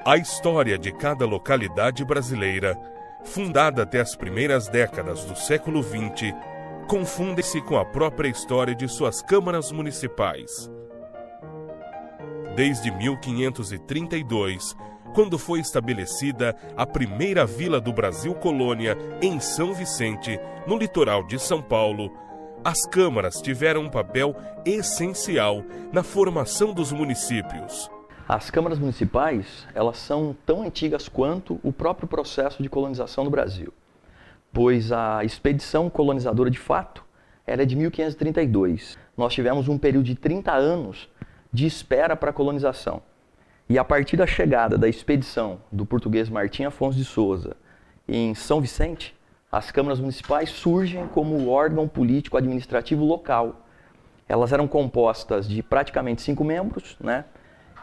A história de cada localidade brasileira, fundada até as primeiras décadas do século XX, confunde-se com a própria história de suas câmaras municipais. Desde 1532, quando foi estabelecida a primeira vila do Brasil Colônia em São Vicente, no litoral de São Paulo, as câmaras tiveram um papel essencial na formação dos municípios. As câmaras municipais, elas são tão antigas quanto o próprio processo de colonização do Brasil, pois a expedição colonizadora de fato era de 1532. Nós tivemos um período de 30 anos de espera para a colonização. E a partir da chegada da expedição do português Martim Afonso de Souza em São Vicente, as câmaras municipais surgem como o órgão político administrativo local. Elas eram compostas de praticamente 5 membros,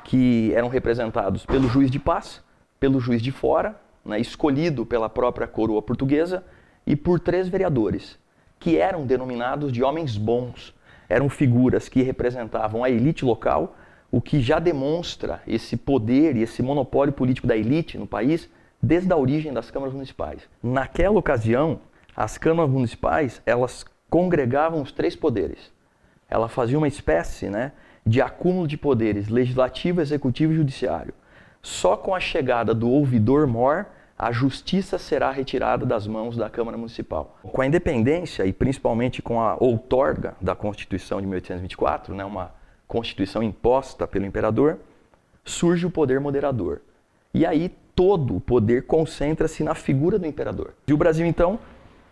que eram representados pelo juiz de paz, pelo juiz de fora, escolhido pela própria coroa portuguesa, e por 3 vereadores, que eram denominados de homens bons. Eram figuras que representavam a elite local, o que já demonstra esse poder e esse monopólio político da elite no país desde a origem das câmaras municipais. Naquela ocasião, as câmaras municipais, elas congregavam os 3 poderes. Ela fazia uma espécie, de acúmulo de poderes legislativo, executivo e judiciário. Só com a chegada do ouvidor-mor, a justiça será retirada das mãos da Câmara Municipal. Com a independência e principalmente com a outorga da Constituição de 1824, uma Constituição imposta pelo imperador, surge o poder moderador. E aí todo o poder concentra-se na figura do imperador. E o Brasil, então,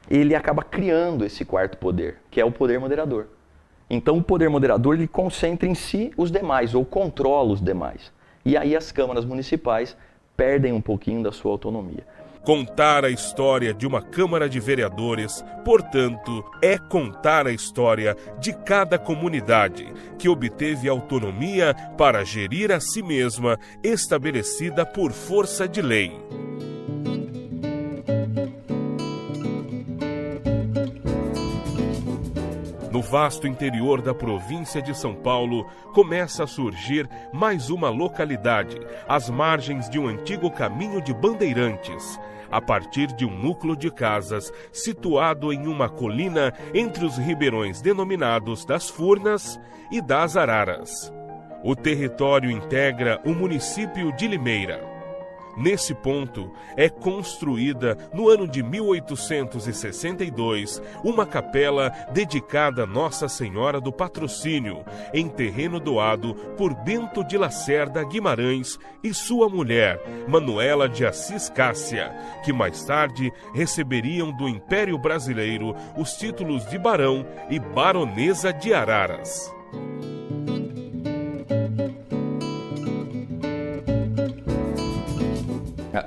ele acaba criando esse 4º poder, que é o poder moderador. Então o poder moderador ele concentra em si os demais, ou controla os demais. E aí as câmaras municipais perdem um pouquinho da sua autonomia. Contar a história de uma Câmara de Vereadores, portanto, é contar a história de cada comunidade que obteve autonomia para gerir a si mesma, estabelecida por força de lei. No vasto interior da província de São Paulo, começa a surgir mais uma localidade, às margens de um antigo caminho de bandeirantes, a partir de um núcleo de casas situado em uma colina entre os ribeirões denominados das Furnas e das Araras. O território integra o município de Limeira. Nesse ponto, é construída, no ano de 1862, uma capela dedicada a Nossa Senhora do Patrocínio, em terreno doado por Bento de Lacerda Guimarães e sua mulher, Manuela de Assis Cássia, que mais tarde receberiam do Império Brasileiro os títulos de Barão e Baronesa de Araras.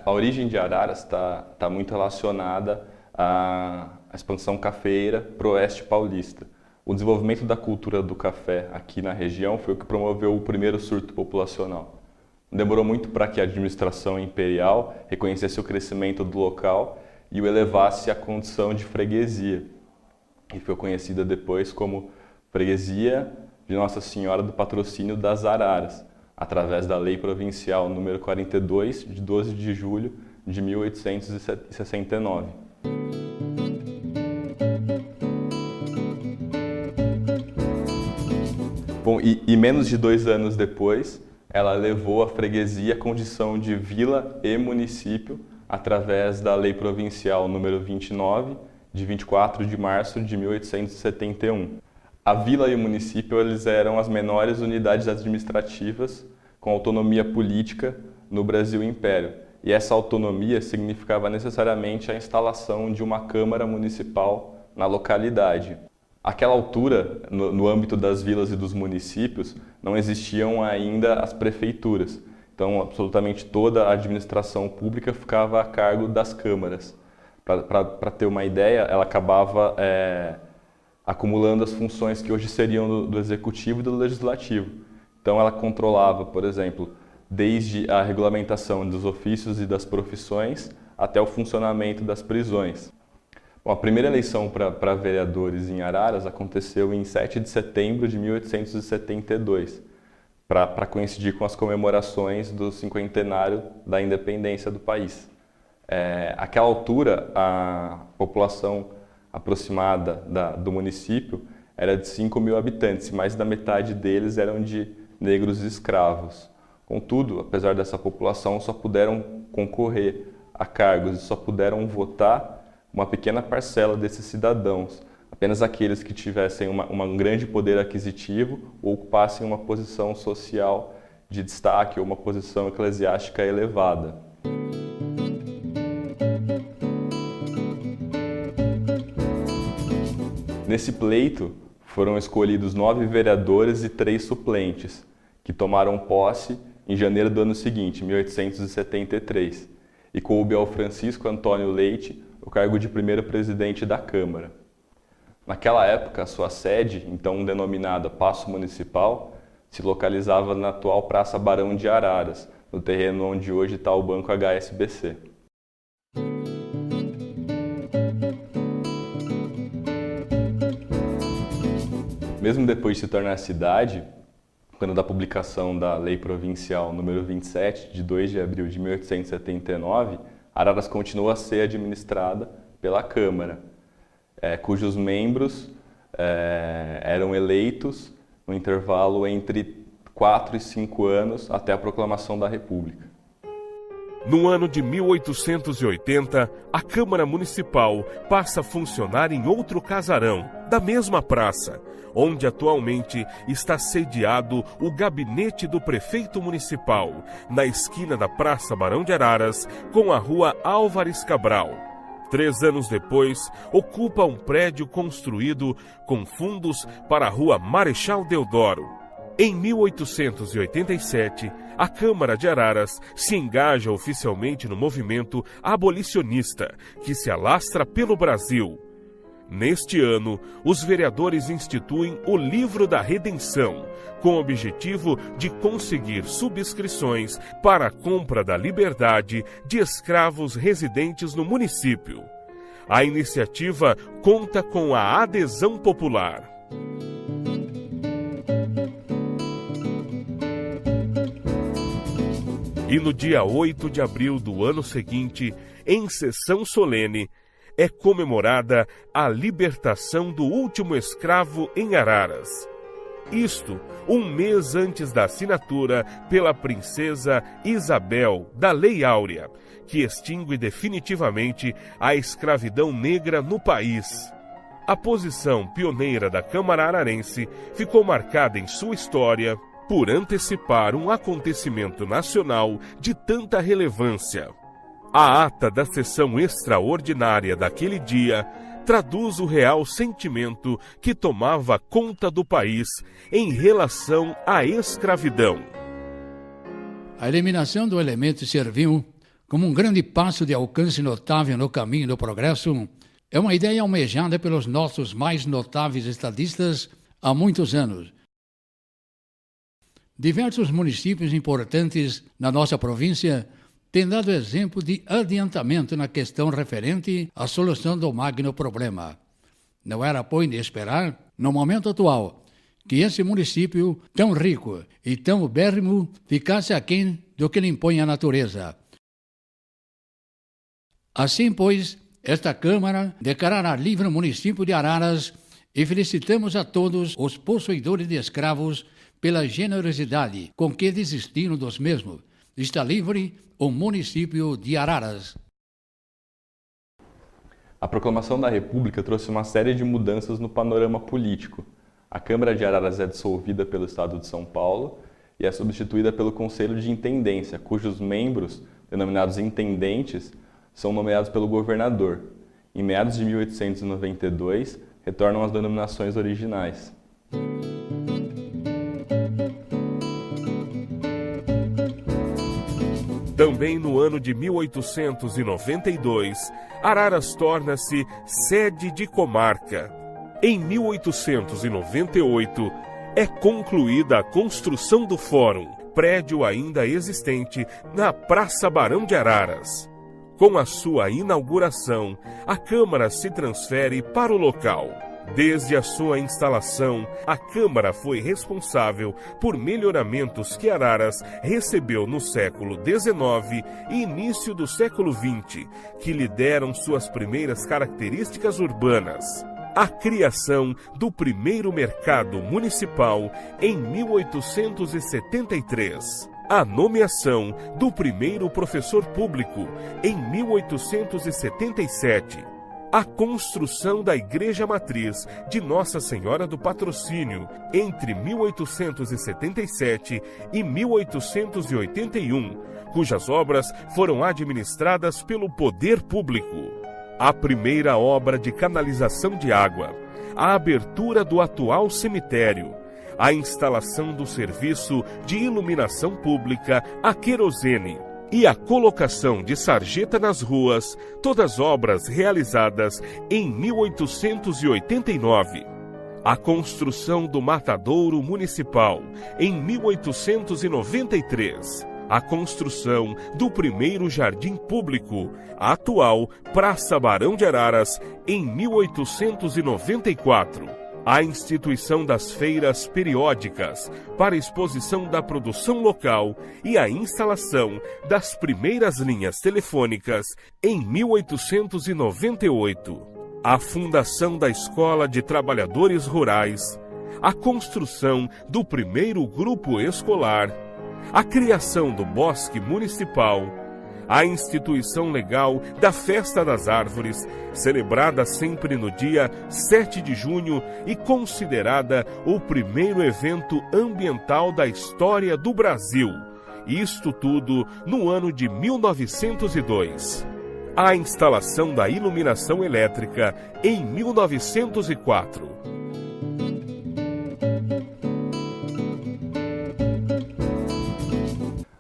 A origem de Araras está muito relacionada à expansão cafeeira para o oeste paulista. O desenvolvimento da cultura do café aqui na região foi o que promoveu o primeiro surto populacional. Demorou muito para que a administração imperial reconhecesse o crescimento do local e o elevasse à condição de freguesia. E foi conhecida depois como Freguesia de Nossa Senhora do Patrocínio das Araras, através da Lei Provincial número 42, de 12 de julho de 1869. Bom, e menos de 2 anos depois, ela levou a freguesia à condição de vila e município, através da Lei Provincial número 29, de 24 de março de 1871. A vila e o município eles eram as menores unidades administrativas com autonomia política no Brasil Império. E essa autonomia significava necessariamente a instalação de uma Câmara Municipal na localidade. Àquela altura, no âmbito das vilas e dos municípios, não existiam ainda as prefeituras. Então, absolutamente toda a administração pública ficava a cargo das câmaras. Para ter uma ideia, ela acabava acumulando as funções que hoje seriam do Executivo e do Legislativo. Então ela controlava, por exemplo, desde a regulamentação dos ofícios e das profissões até o funcionamento das prisões. Bom, a primeira eleição para vereadores em Araras aconteceu em 7 de setembro de 1872. para coincidir com as comemorações do cinquentenário da independência do país. Àquela altura, a população aproximada do município era de 5.000 habitantes, e mais da metade deles eram de negros escravos. Contudo, apesar dessa população, só puderam concorrer a cargos e só puderam votar uma pequena parcela desses cidadãos, apenas aqueles que tivessem um grande poder aquisitivo ou ocupassem uma posição social de destaque ou uma posição eclesiástica elevada. Nesse pleito, foram escolhidos 9 vereadores e 3 suplentes, que tomaram posse em janeiro do ano seguinte, 1873, e coube ao Francisco Antônio Leite o cargo de primeiro presidente da Câmara. Naquela época, a sua sede, então denominada Paço Municipal, se localizava na atual Praça Barão de Araras, no terreno onde hoje está o Banco HSBC. Mesmo depois de se tornar cidade, quando da publicação da Lei Provincial número 27, de 2 de abril de 1879, Araras continua a ser administrada pela Câmara, cujos membros eram eleitos no intervalo entre 4 e 5 anos até a proclamação da República. No ano de 1880, a Câmara Municipal passa a funcionar em outro casarão, da mesma praça, onde atualmente está sediado o gabinete do prefeito municipal, na esquina da Praça Barão de Araras, com a rua Álvares Cabral. 3 anos depois, ocupa um prédio construído com fundos para a rua Marechal Deodoro. Em 1887, a Câmara de Araras se engaja oficialmente no movimento abolicionista, que se alastra pelo Brasil. Neste ano, os vereadores instituem o Livro da Redenção, com o objetivo de conseguir subscrições para a compra da liberdade de escravos residentes no município. A iniciativa conta com a adesão popular. E no dia 8 de abril do ano seguinte, em sessão solene, é comemorada a libertação do último escravo em Araras. Isto, um mês antes da assinatura pela princesa Isabel da Lei Áurea, que extingue definitivamente a escravidão negra no país. A posição pioneira da Câmara Ararense ficou marcada em sua história por antecipar um acontecimento nacional de tanta relevância. A ata da sessão extraordinária daquele dia traduz o real sentimento que tomava conta do país em relação à escravidão. A eliminação do elemento servil, como um grande passo de alcance notável no caminho do progresso, é uma ideia almejada pelos nossos mais notáveis estadistas há muitos anos. Diversos municípios importantes na nossa província têm dado exemplo de adiantamento na questão referente à solução do magno problema. Não era, pois, de esperar, no momento atual, que esse município tão rico e tão ubérrimo ficasse aquém do que lhe impõe a natureza. Assim, pois, esta Câmara declarará livre o município de Araras e felicitamos a todos os possuidores de escravos pela generosidade com que desistiram dos mesmos. Está livre o município de Araras. A proclamação da República trouxe uma série de mudanças no panorama político. A Câmara de Araras é dissolvida pelo Estado de São Paulo e é substituída pelo Conselho de Intendência, cujos membros, denominados intendentes, são nomeados pelo governador. Em meados de 1892, retornam as denominações originais. Também no ano de 1892, Araras torna-se sede de comarca. Em 1898, é concluída a construção do Fórum, prédio ainda existente na Praça Barão de Araras. Com a sua inauguração, a Câmara se transfere para o local. Desde a sua instalação, a Câmara foi responsável por melhoramentos que Araras recebeu no século XIX e início do século XX, que lhe deram suas primeiras características urbanas. A criação do primeiro mercado municipal em 1873. A nomeação do primeiro professor público em 1877. A construção da Igreja Matriz de Nossa Senhora do Patrocínio entre 1877 e 1881, cujas obras foram administradas pelo poder público. A primeira obra de canalização de água, a abertura do atual cemitério, a instalação do serviço de iluminação pública a querosene e a colocação de sarjeta nas ruas, todas obras realizadas em 1889. A construção do matadouro municipal em 1893. A construção do primeiro jardim público, a atual Praça Barão de Araras, em 1894. A instituição das feiras periódicas para exposição da produção local e a instalação das primeiras linhas telefônicas em 1898. A fundação da Escola de Trabalhadores Rurais, a construção do primeiro grupo escolar, a criação do Bosque Municipal, a instituição legal da Festa das Árvores, celebrada sempre no dia 7 de junho e considerada o primeiro evento ambiental da história do Brasil. Isto tudo no ano de 1902. A instalação da iluminação elétrica em 1904.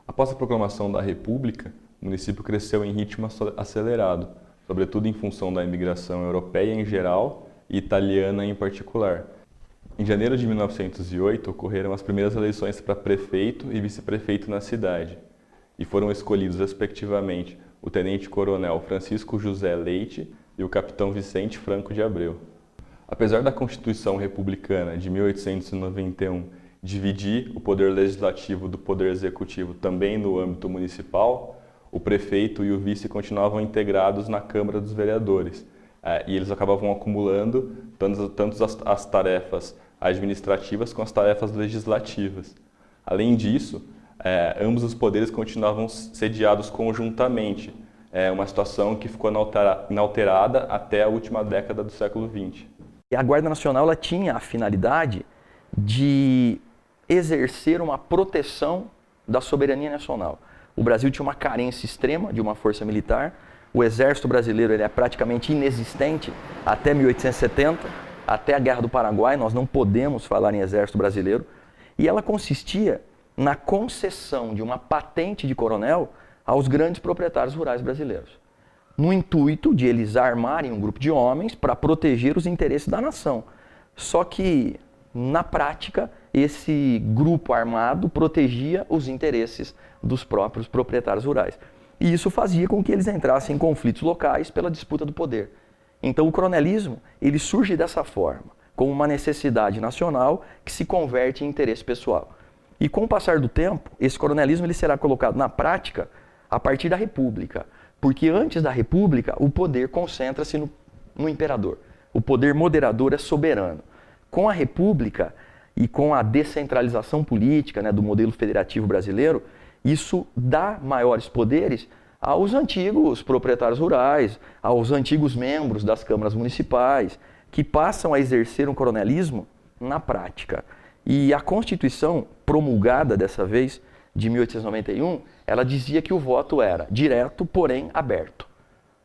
Após a proclamação da República, o município cresceu em ritmo acelerado, sobretudo em função da imigração europeia em geral e italiana em particular. Em janeiro de 1908, ocorreram as primeiras eleições para prefeito e vice-prefeito na cidade, e foram escolhidos, respectivamente, o tenente-coronel Francisco José Leite e o capitão Vicente Franco de Abreu. Apesar da Constituição Republicana de 1891 dividir o poder legislativo do poder executivo também no âmbito municipal, o prefeito e o vice continuavam integrados na Câmara dos Vereadores, e eles acabavam acumulando tanto as tarefas administrativas com as tarefas legislativas. Além disso, ambos os poderes continuavam sediados conjuntamente, uma situação que ficou inalterada até a última década do século XX. E a Guarda Nacional ela tinha a finalidade de exercer uma proteção da soberania nacional. O Brasil tinha uma carência extrema de uma força militar. O exército brasileiro ele é praticamente inexistente até 1870, até a Guerra do Paraguai. Nós não podemos falar em exército brasileiro. E ela consistia na concessão de uma patente de coronel aos grandes proprietários rurais brasileiros, no intuito de eles armarem um grupo de homens para proteger os interesses da nação. Só que, na prática, esse grupo armado protegia os interesses dos próprios proprietários rurais. E isso fazia com que eles entrassem em conflitos locais pela disputa do poder. Então o coronelismo ele surge dessa forma, como uma necessidade nacional que se converte em interesse pessoal. E com o passar do tempo, esse coronelismo ele será colocado na prática a partir da República, porque antes da República o poder concentra-se no imperador. O poder moderador é soberano. Com a República e com a descentralização política, do modelo federativo brasileiro, isso dá maiores poderes aos antigos proprietários rurais, aos antigos membros das câmaras municipais, que passam a exercer um coronelismo na prática. E a Constituição, promulgada dessa vez, de 1891, ela dizia que o voto era direto, porém aberto.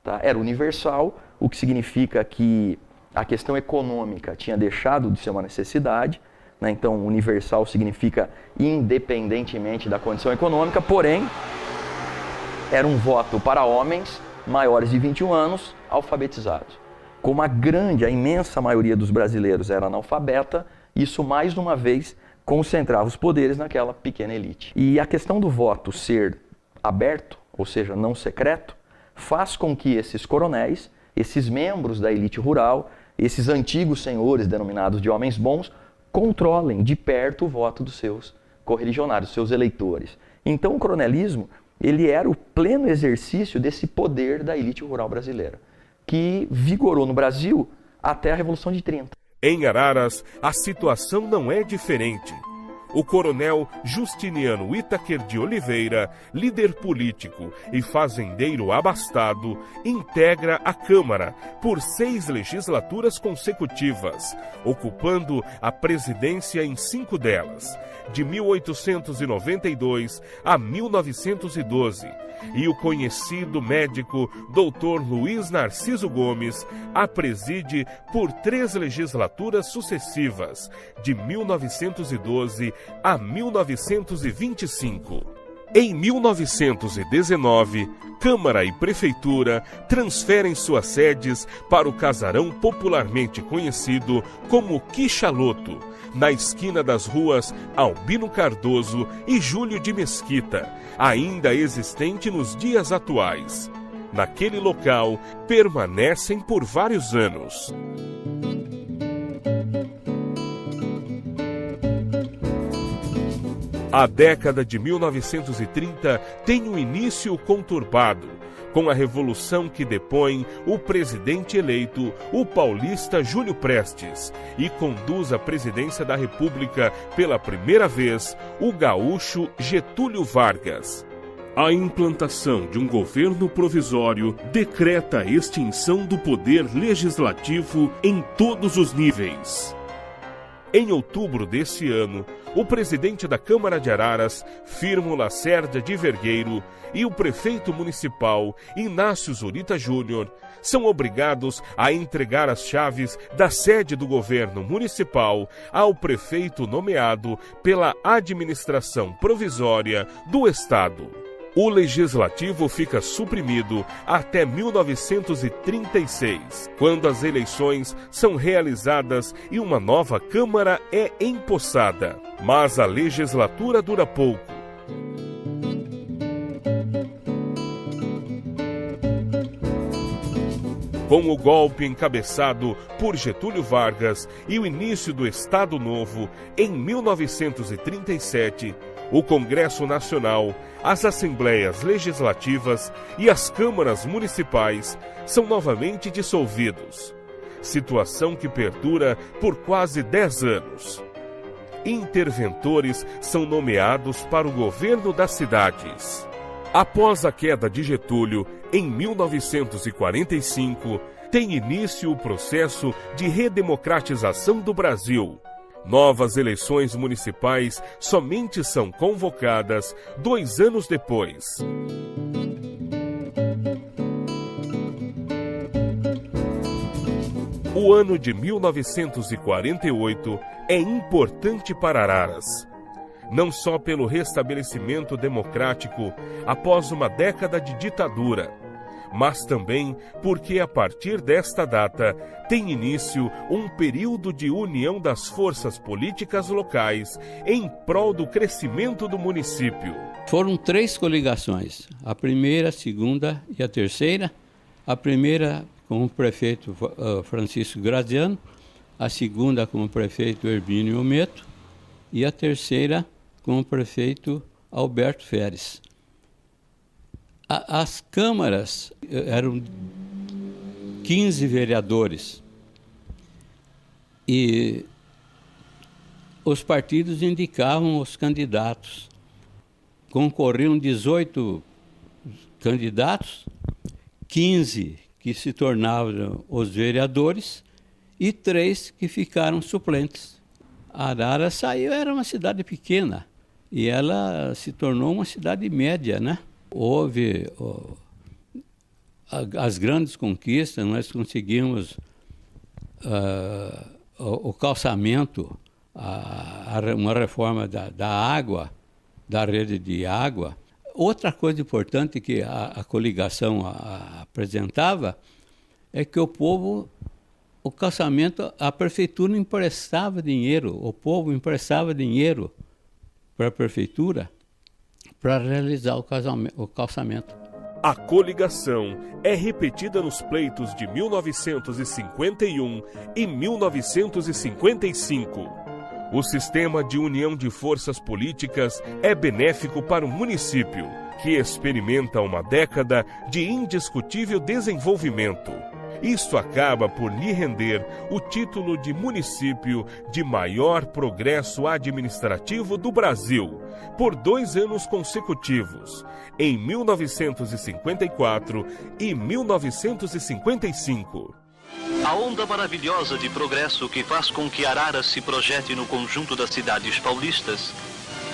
Tá? Era universal, o que significa que a questão econômica tinha deixado de ser uma necessidade, então universal significa independentemente da condição econômica, porém era um voto para homens maiores de 21 anos alfabetizados. Como a imensa maioria dos brasileiros era analfabeta, isso mais uma vez concentrava os poderes naquela pequena elite. E a questão do voto ser aberto, ou seja, não secreto, faz com que esses coronéis, esses membros da elite rural, esses antigos senhores, denominados de homens bons, controlem de perto o voto dos seus correligionários, seus eleitores. Então o coronelismo, ele era o pleno exercício desse poder da elite rural brasileira, que vigorou no Brasil até a Revolução de 30. Em Araras, a situação não é diferente. O coronel Justiniano Itaquer de Oliveira, líder político e fazendeiro abastado, integra a Câmara por 6 legislaturas consecutivas, ocupando a presidência em 5 delas, de 1892 a 1912, e o conhecido médico Dr. Luiz Narciso Gomes a preside por 3 legislaturas sucessivas, de 1912 a 1925. Em 1919, Câmara e Prefeitura transferem suas sedes para o casarão popularmente conhecido como Quixaloto, na esquina das ruas Albino Cardoso e Júlio de Mesquita, ainda existente nos dias atuais. Naquele local, permanecem por vários anos. A década de 1930 tem um início conturbado, com a revolução que depõe o presidente eleito, o paulista Júlio Prestes, e conduz à presidência da República pela primeira vez o gaúcho Getúlio Vargas. A implantação de um governo provisório decreta a extinção do poder legislativo em todos os níveis. Em outubro desse ano, o presidente da Câmara de Araras, Firmo Lacerda de Vergueiro, e o prefeito municipal, Inácio Zurita Júnior, são obrigados a entregar as chaves da sede do governo municipal ao prefeito nomeado pela administração provisória do Estado. O legislativo fica suprimido até 1936, quando as eleições são realizadas e uma nova Câmara é empossada. Mas a legislatura dura pouco. Com o golpe encabeçado por Getúlio Vargas e o início do Estado Novo, em 1937, o Congresso Nacional, as Assembleias Legislativas e as Câmaras Municipais são novamente dissolvidos. Situação que perdura por quase 10 anos. Interventores são nomeados para o governo das cidades. Após a queda de Getúlio, em 1945, tem início o processo de redemocratização do Brasil. Novas eleições municipais somente são convocadas 2 anos depois. O ano de 1948 é importante para Araras, não só pelo restabelecimento democrático após uma década de ditadura, mas também porque a partir desta data tem início um período de união das forças políticas locais em prol do crescimento do município. Foram 3 coligações, a primeira, a segunda e a terceira. A primeira com o prefeito Francisco Graziano, a segunda com o prefeito Hermínio Meto e a terceira com o prefeito Alberto Feres. As câmaras eram 15 vereadores e os partidos indicavam os candidatos. Concorriam 18 candidatos, 15 que se tornavam os vereadores e 3 que ficaram suplentes. Araras saiu, era uma cidade pequena e ela se tornou uma cidade média, né? Houve as grandes conquistas, nós conseguimos o calçamento, uma reforma da água, da rede de água. Outra coisa importante que a coligação apresentava é que o calçamento, a prefeitura emprestava dinheiro, o povo emprestava dinheiro para a prefeitura para realizar o calçamento. A coligação é repetida nos pleitos de 1951 e 1955. O sistema de união de forças políticas é benéfico para o município, que experimenta uma década de indiscutível desenvolvimento. Isto acaba por lhe render o título de município de maior progresso administrativo do Brasil, por 2 anos consecutivos, em 1954 e 1955. A onda maravilhosa de progresso que faz com que Araras se projete no conjunto das cidades paulistas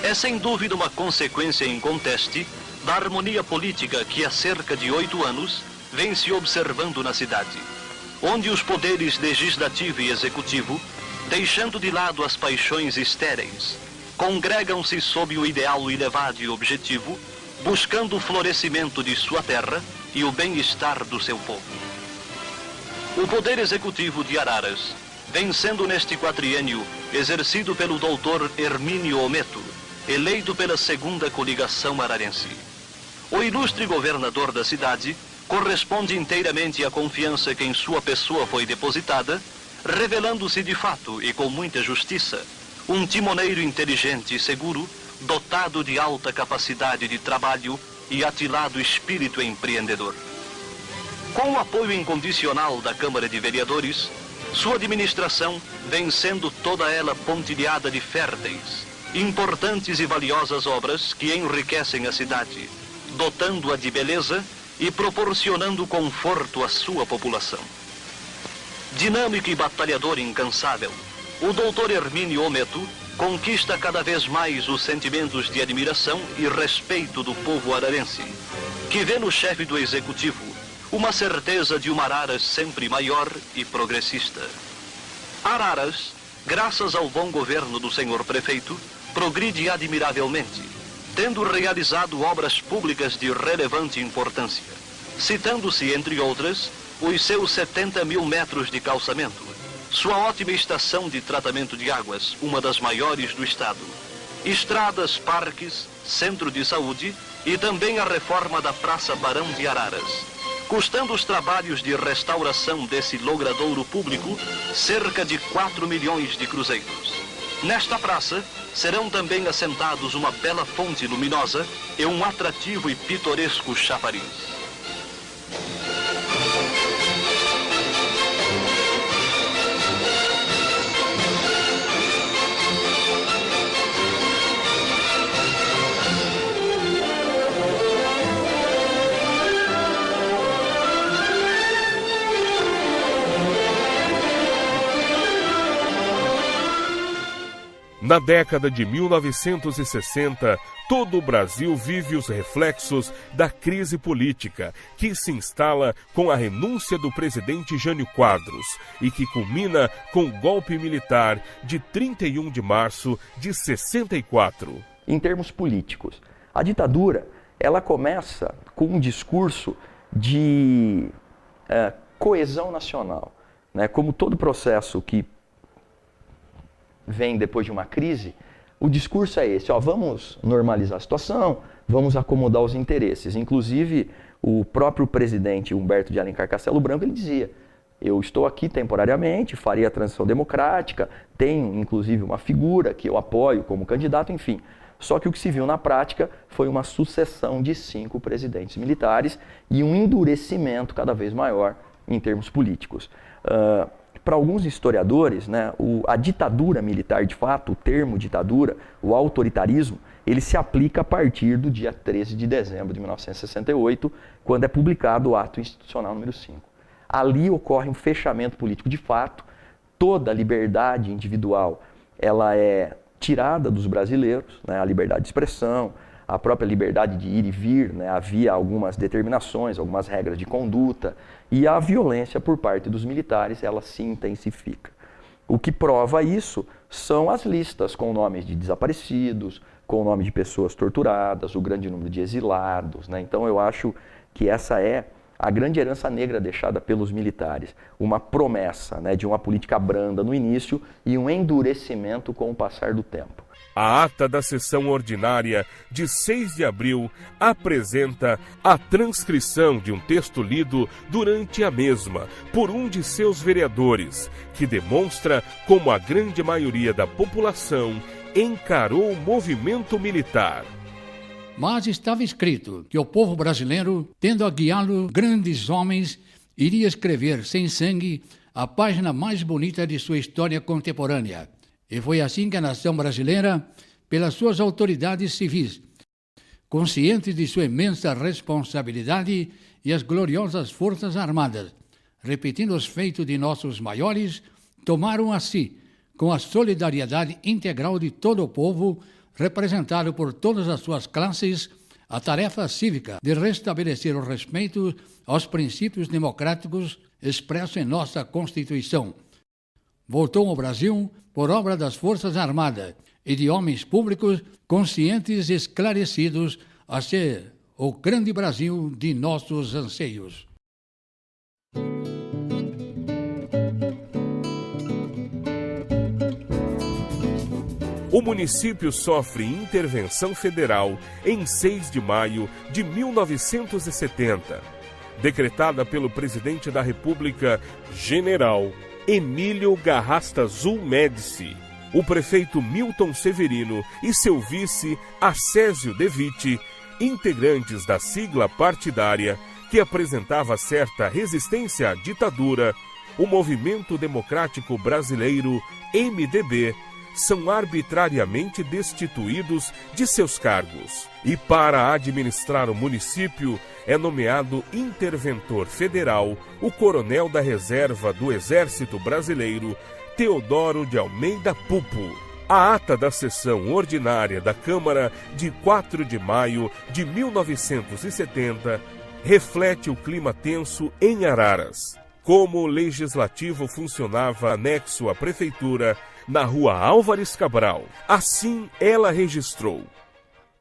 é sem dúvida uma consequência inconteste da harmonia política que há cerca de 8 anos vem se observando na cidade, onde os poderes legislativo e executivo, deixando de lado as paixões estéreis, congregam-se sob o ideal elevado e objetivo, buscando o florescimento de sua terra e o bem-estar do seu povo. O poder executivo de Araras vem sendo neste quatriênio exercido pelo doutor Hermínio Ometo, eleito pela segunda coligação ararense. O ilustre governador da cidade corresponde inteiramente à confiança que em sua pessoa foi depositada, revelando-se de fato e com muita justiça um timoneiro inteligente e seguro, dotado de alta capacidade de trabalho e atilado espírito empreendedor. Com o apoio incondicional da Câmara de Vereadores, sua administração vem sendo toda ela pontilhada de férteis, importantes e valiosas obras que enriquecem a cidade, dotando-a de beleza e proporcionando conforto à sua população. Dinâmico e batalhador incansável, o doutor Hermínio Ometo conquista cada vez mais os sentimentos de admiração e respeito do povo ararense, que vê no chefe do executivo uma certeza de uma Araras sempre maior e progressista. Araras, graças ao bom governo do senhor prefeito, progride admiravelmente, tendo realizado obras públicas de relevante importância, citando-se, entre outras, os seus 70 mil metros de calçamento, sua ótima estação de tratamento de águas, uma das maiores do estado, estradas, parques, centro de saúde e também a reforma da Praça Barão de Araras, custando os trabalhos de restauração desse logradouro público cerca de 4 milhões de cruzeiros. Nesta praça serão também assentados uma bela fonte luminosa e um atrativo e pitoresco chafariz. Na década de 1960, todo o Brasil vive os reflexos da crise política, que se instala com a renúncia do presidente Jânio Quadros e que culmina com o golpe militar de 31 de março de 64. Em termos políticos, a ditadura ela começa com um discurso de coesão nacional, né? Como todo processo que vem depois de uma crise, o discurso é esse, vamos normalizar a situação, vamos acomodar os interesses. Inclusive, o próprio presidente Humberto de Alencar Castelo Branco, ele dizia, eu estou aqui temporariamente, farei a transição democrática, tenho inclusive uma figura que eu apoio como candidato, enfim. Só que o que se viu na prática foi uma sucessão de 5 presidentes militares e um endurecimento cada vez maior em termos políticos. Para alguns historiadores, né, a ditadura militar, de fato, o termo ditadura, o autoritarismo, ele se aplica a partir do dia 13 de dezembro de 1968, quando é publicado o Ato Institucional número 5. Ali ocorre um fechamento político de fato, toda a liberdade individual ela é tirada dos brasileiros, né, a liberdade de expressão, a própria liberdade de ir e vir, né, havia algumas determinações, algumas regras de conduta, e a violência por parte dos militares, ela se intensifica. O que prova isso são as listas com nomes de desaparecidos, com o nome de pessoas torturadas, o grande número de exilados, né? Então eu acho que essa é a grande herança negra deixada pelos militares, uma promessa, né, de uma política branda no início e um endurecimento com o passar do tempo. A ata da sessão ordinária de 6 de abril apresenta a transcrição de um texto lido durante a mesma por um de seus vereadores, que demonstra como a grande maioria da população encarou o movimento militar. Mas estava escrito que o povo brasileiro, tendo a guiá-lo grandes homens, iria escrever sem sangue a página mais bonita de sua história contemporânea. E foi assim que a nação brasileira, pelas suas autoridades civis, conscientes de sua imensa responsabilidade e as gloriosas forças armadas, repetindo os feitos de nossos maiores, tomaram a si, com a solidariedade integral de todo o povo, representado por todas as suas classes, a tarefa cívica de restabelecer o respeito aos princípios democráticos expressos em nossa Constituição. Voltou ao Brasil por obra das Forças Armadas e de homens públicos conscientes e esclarecidos a ser o grande Brasil de nossos anseios. O município sofre intervenção federal em 6 de maio de 1970, decretada pelo presidente da República, General Emílio Garrastazu Médici. O prefeito Milton Severino e seu vice Acésio De Vitti, integrantes da sigla partidária que apresentava certa resistência à ditadura, o Movimento Democrático Brasileiro, MDB, são arbitrariamente destituídos de seus cargos. E para administrar o município é nomeado interventor federal o coronel da reserva do Exército Brasileiro, Teodoro de Almeida Pupo. A ata da sessão ordinária da Câmara de 4 de maio de 1970 reflete o clima tenso em Araras. Como o legislativo funcionava anexo à prefeitura, na rua Álvares Cabral. Assim ela registrou.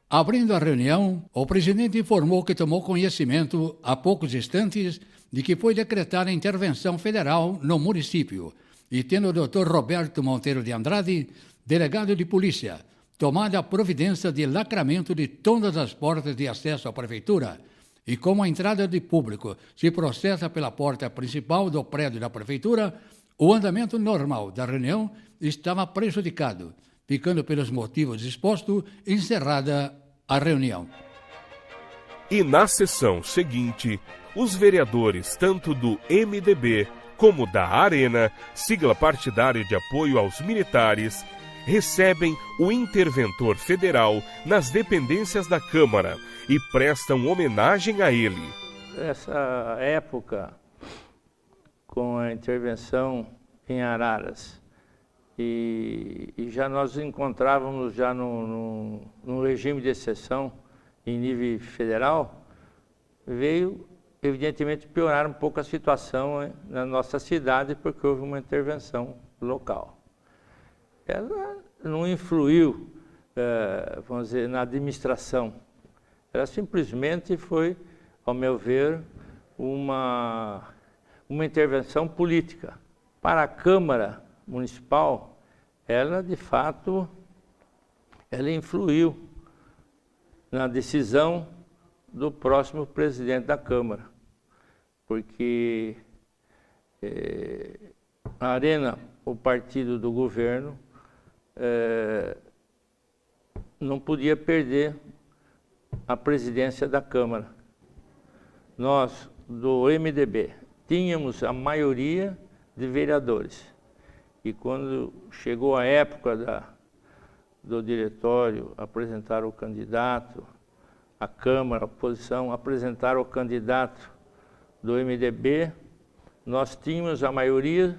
Abrindo a reunião, o presidente informou que tomou conhecimento, há poucos instantes, de que foi decretada a intervenção federal no município, e tendo o Dr. Roberto Monteiro de Andrade, delegado de polícia, tomado a providência de lacramento de todas as portas de acesso à prefeitura, e como a entrada de público se processa pela porta principal do prédio da prefeitura, o andamento normal da reunião estava prejudicado, ficando pelos motivos expostos encerrada a reunião. E na sessão seguinte, os vereadores tanto do MDB como da Arena, sigla partidária de apoio aos militares, recebem o interventor federal nas dependências da Câmara e prestam homenagem a ele. Essa época, com a intervenção em Araras, e já nós encontrávamos já no regime de exceção em nível federal, veio evidentemente piorar um pouco a situação na nossa cidade, porque houve uma intervenção local. Ela não influiu, vamos dizer, na administração. Ela simplesmente foi, ao meu ver, uma intervenção política. Para a Câmara Municipal, ela, de fato, ela influiu na decisão do próximo presidente da Câmara, porque a Arena, o partido do governo, não podia perder a presidência da Câmara. Nós, do MDB, tínhamos a maioria de vereadores. E quando chegou a época do diretório apresentar o candidato, a Câmara, a oposição, apresentar o candidato do MDB, nós tínhamos a maioria,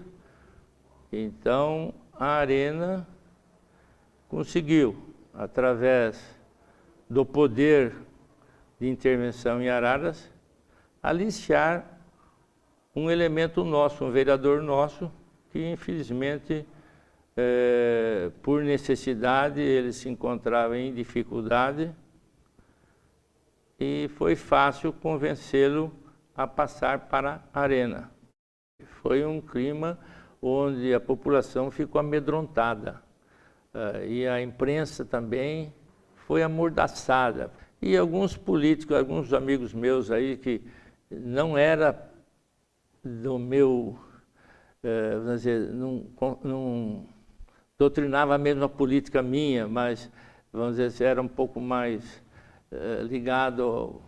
então a Arena conseguiu, através do poder de intervenção em Araras, aliciar um elemento nosso, um vereador nosso, que infelizmente, por necessidade, ele se encontrava em dificuldade e foi fácil convencê-lo a passar para a Arena. Foi um clima onde a população ficou amedrontada. e a imprensa também foi amordaçada. E alguns políticos, alguns amigos meus aí que não era do meu, vamos dizer, não doutrinava a mesma política minha, mas, vamos dizer, era um pouco mais ligado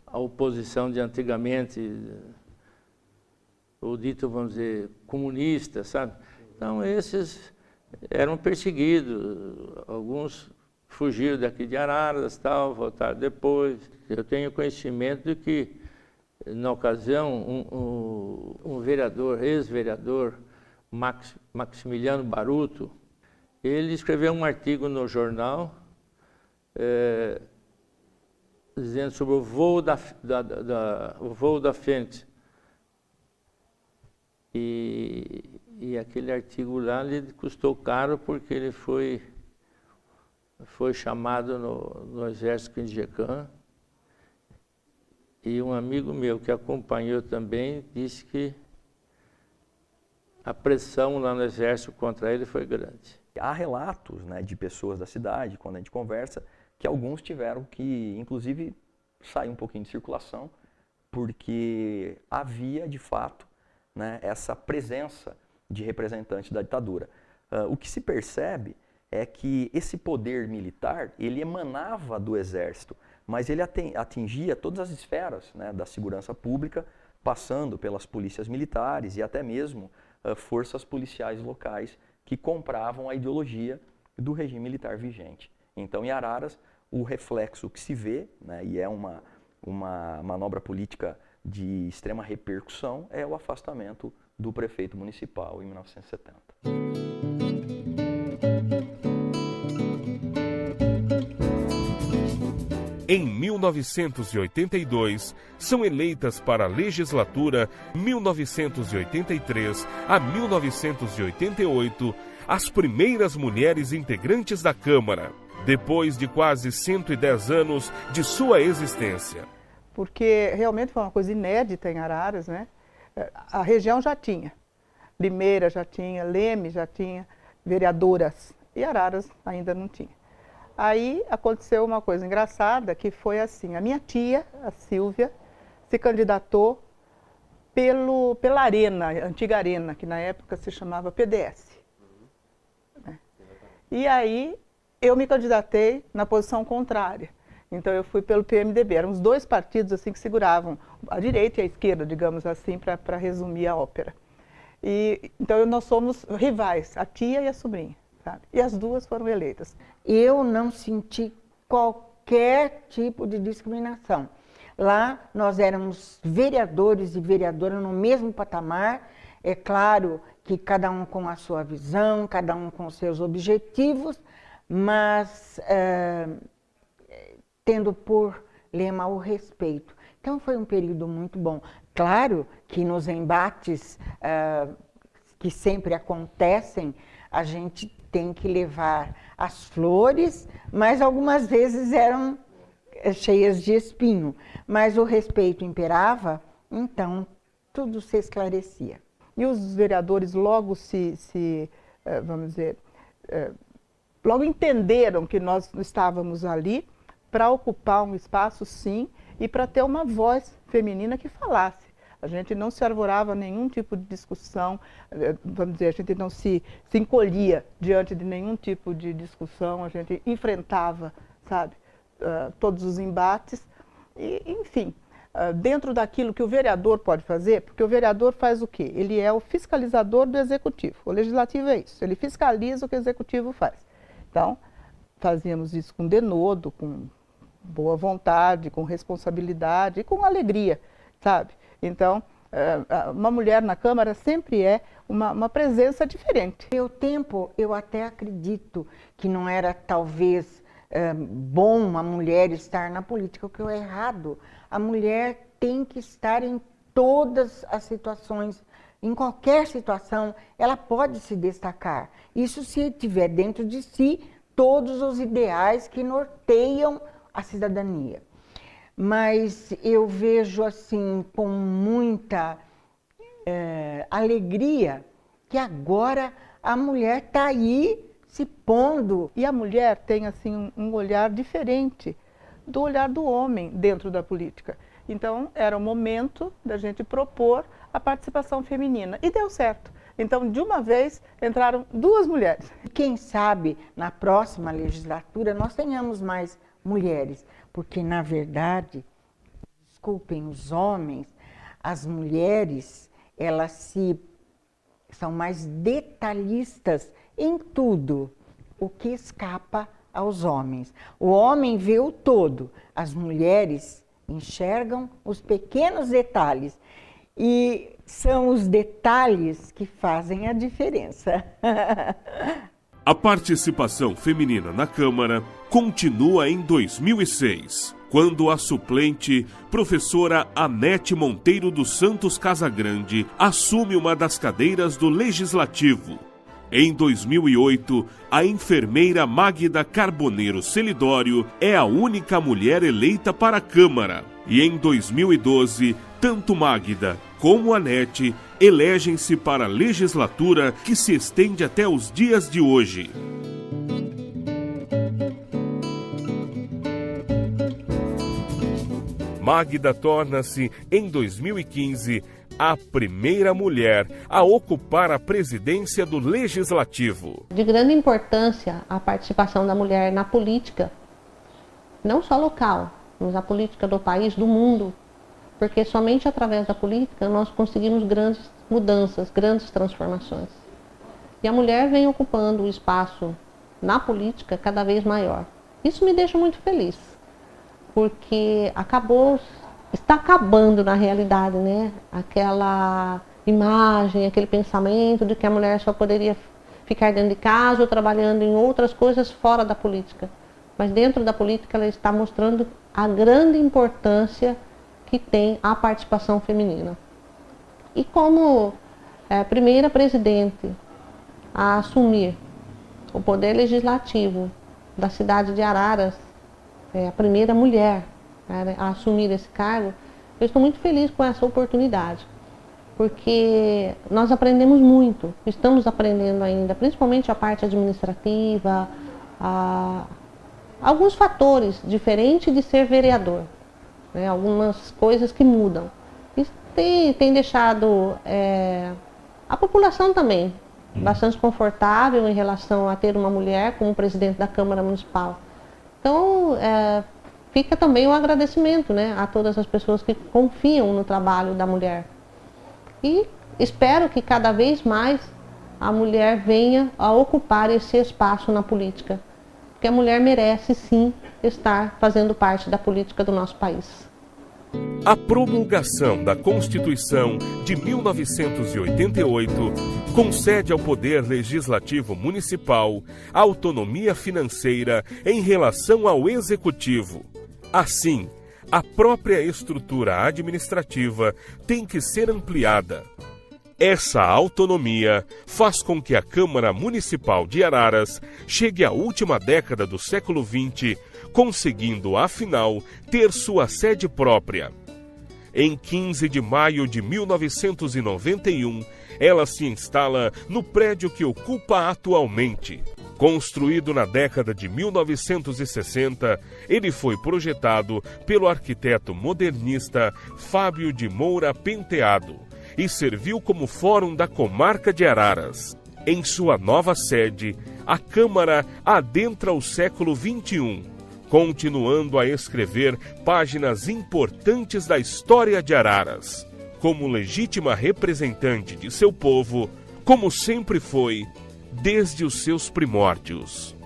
à oposição de antigamente, o dito, vamos dizer, comunista, sabe? Então, esses eram perseguidos, alguns fugiram daqui de Araras, tal, voltaram depois. Eu tenho conhecimento de que, na ocasião, um vereador, ex-vereador, Maximiliano Baruto, ele escreveu um artigo no jornal dizendo sobre o voo da Fênix. E aquele artigo lá lhe custou caro porque ele foi chamado no exército Quindjecan. E um amigo meu que acompanhou também disse que a pressão lá no exército contra ele foi grande. Há relatos, né, de pessoas da cidade, quando a gente conversa, que alguns tiveram que, inclusive, sair um pouquinho de circulação, porque havia, de fato, né, essa presença de representantes da ditadura. O que se percebe é que esse poder militar, ele emanava do exército, mas ele atingia todas as esferas, né, da segurança pública, passando pelas polícias militares e até mesmo forças policiais locais que compravam a ideologia do regime militar vigente. Então, em Araras, o reflexo que se vê, né, e é uma manobra política de extrema repercussão, é o afastamento do prefeito municipal em 1970. Em 1982, são eleitas para a legislatura 1983 a 1988 as primeiras mulheres integrantes da Câmara, depois de quase 110 anos de sua existência. Porque realmente foi uma coisa inédita em Araras, né? A região já tinha, Limeira já tinha, Leme já tinha vereadoras, e Araras ainda não tinha. Aí aconteceu uma coisa engraçada, que foi assim, a minha tia, a Silvia, se candidatou pela Arena, a antiga Arena, que na época se chamava PDS. Né? E aí eu me candidatei na posição contrária. Então eu fui pelo PMDB, eram os dois partidos assim que seguravam, a direita e a esquerda, digamos assim, para resumir a ópera. Então nós somos rivais, a tia e a sobrinha. Sabe? E as duas foram eleitas. Eu não senti qualquer tipo de discriminação. Lá nós éramos vereadores e vereadoras no mesmo patamar. É claro que cada um com a sua visão, cada um com os seus objetivos, mas tendo por lema o respeito. Então foi um período muito bom. Claro que nos embates que sempre acontecem, a gente tem que levar as flores, mas algumas vezes eram cheias de espinho. Mas o respeito imperava, então tudo se esclarecia. E os vereadores logo vamos dizer, logo entenderam que nós estávamos ali para ocupar um espaço, sim, e para ter uma voz feminina que falasse. A gente não se arvorava a nenhum tipo de discussão, vamos dizer, a gente não se encolhia diante de nenhum tipo de discussão, a gente enfrentava, sabe, todos os embates. E, enfim, dentro daquilo que o vereador pode fazer, porque o vereador faz o quê? Ele é o fiscalizador do executivo. O legislativo é isso, ele fiscaliza o que o executivo faz. Então, fazíamos isso com denodo, com boa vontade, com responsabilidade e com alegria, sabe? Então, uma mulher na Câmara sempre é uma presença diferente. Meu tempo, eu até acredito que não era talvez bom uma mulher estar na política, o que é errado. A mulher tem que estar em todas as situações, em qualquer situação, ela pode se destacar. Isso se tiver dentro de si todos os ideais que norteiam a cidadania. Mas eu vejo assim com muita alegria que agora a mulher está aí se pondo. E a mulher tem assim um olhar diferente do olhar do homem dentro da política. Então, era o momento da gente propor a participação feminina. E deu certo. Então, de uma vez, entraram 2 mulheres. Quem sabe, na próxima legislatura, nós tenhamos mais mulheres. Porque, na verdade, desculpem os homens, as mulheres, elas são mais detalhistas em tudo, o que escapa aos homens. O homem vê o todo, as mulheres enxergam os pequenos detalhes. E são os detalhes que fazem a diferença. A participação feminina na Câmara continua em 2006, quando a suplente, professora Anete Monteiro dos Santos Casagrande, assume uma das cadeiras do Legislativo. Em 2008, a enfermeira Magda Carboneiro Celidório é a única mulher eleita para a Câmara. E em 2012, tanto Magda como Anete elegem-se para a legislatura que se estende até os dias de hoje. Magda torna-se, em 2015, a primeira mulher a ocupar a presidência do Legislativo. De grande importância a participação da mulher na política, não só local, mas a política do país, do mundo, porque somente através da política nós conseguimos grandes mudanças, grandes transformações. E a mulher vem ocupando o espaço na política cada vez maior. Isso me deixa muito feliz, porque está acabando na realidade, né? Aquela imagem, aquele pensamento de que a mulher só poderia ficar dentro de casa ou trabalhando em outras coisas fora da política. Mas dentro da política ela está mostrando a grande importância que tem a participação feminina. E como primeira presidente a assumir o poder legislativo da cidade de Araras, a primeira mulher a assumir esse cargo, eu estou muito feliz com essa oportunidade, porque nós aprendemos muito, estamos aprendendo ainda, principalmente a parte administrativa, alguns fatores diferentes de ser vereador, né, algumas coisas que mudam. Isso tem deixado a população também bastante confortável em relação a ter uma mulher como presidente da Câmara Municipal. Então, fica também um agradecimento, né, a todas as pessoas que confiam no trabalho da mulher. E espero que cada vez mais a mulher venha a ocupar esse espaço na política, porque a mulher merece sim estar fazendo parte da política do nosso país. A promulgação da Constituição de 1988 concede ao Poder Legislativo Municipal autonomia financeira em relação ao Executivo. Assim, a própria estrutura administrativa tem que ser ampliada. Essa autonomia faz com que a Câmara Municipal de Araras chegue à última década do século XX, conseguindo, afinal, ter sua sede própria. Em 15 de maio de 1991, ela se instala no prédio que ocupa atualmente. Construído na década de 1960, ele foi projetado pelo arquiteto modernista Fábio de Moura Penteado e serviu como fórum da comarca de Araras. Em sua nova sede, a Câmara adentra o século XXI, continuando a escrever páginas importantes da história de Araras, como legítima representante de seu povo, como sempre foi, desde os seus primórdios.